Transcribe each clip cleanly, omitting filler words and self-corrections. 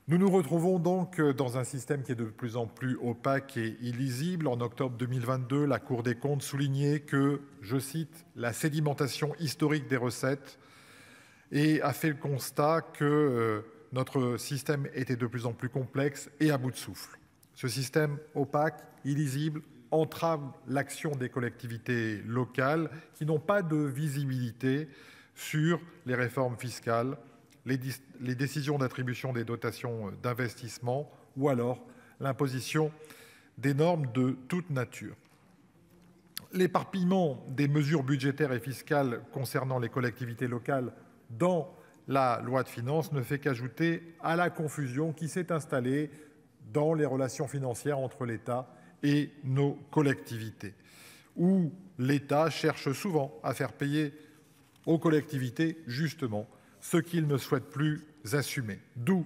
Nous nous retrouvons donc dans un système qui est de plus en plus opaque et illisible. En octobre 2022, la Cour des comptes soulignait que, je cite, la sédimentation historique des recettes et a fait le constat que notre système était de plus en plus complexe et à bout de souffle. Ce système opaque, illisible, entrave l'action des collectivités locales qui n'ont pas de visibilité sur les réformes fiscales, les décisions d'attribution des dotations d'investissement ou alors l'imposition des normes de toute nature. L'éparpillement des mesures budgétaires et fiscales concernant les collectivités locales dans la loi de finances ne fait qu'ajouter à la confusion qui s'est installée dans les relations financières entre l'État et nos collectivités, où l'État cherche souvent à faire payer aux collectivités, justement, ce qu'ils ne souhaitent plus assumer. D'où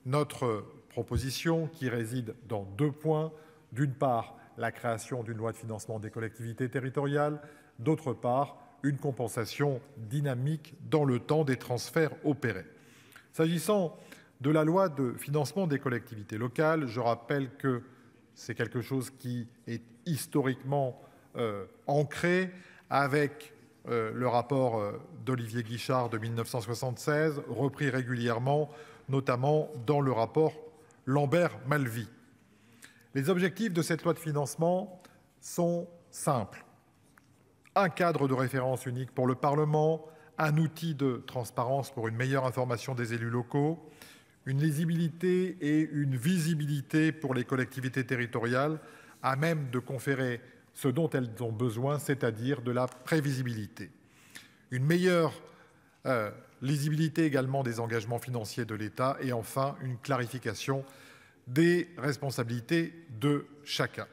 notre proposition qui réside dans 2 points. D'une part, la création d'une loi de financement des collectivités territoriales. D'autre part, une compensation dynamique dans le temps des transferts opérés. S'agissant de la loi de financement des collectivités locales, je rappelle que c'est quelque chose qui est historiquement ancré avec le rapport d'Olivier Guichard de 1976, repris régulièrement, notamment dans le rapport Lambert-Malvy. Les objectifs de cette loi de financement sont simples. Un cadre de référence unique pour le Parlement, un outil de transparence pour une meilleure information des élus locaux, une lisibilité et une visibilité pour les collectivités territoriales à même de conférer ce dont elles ont besoin, c'est-à-dire de la prévisibilité. Une meilleure lisibilité également des engagements financiers de l'État et enfin une clarification des responsabilités de chacun.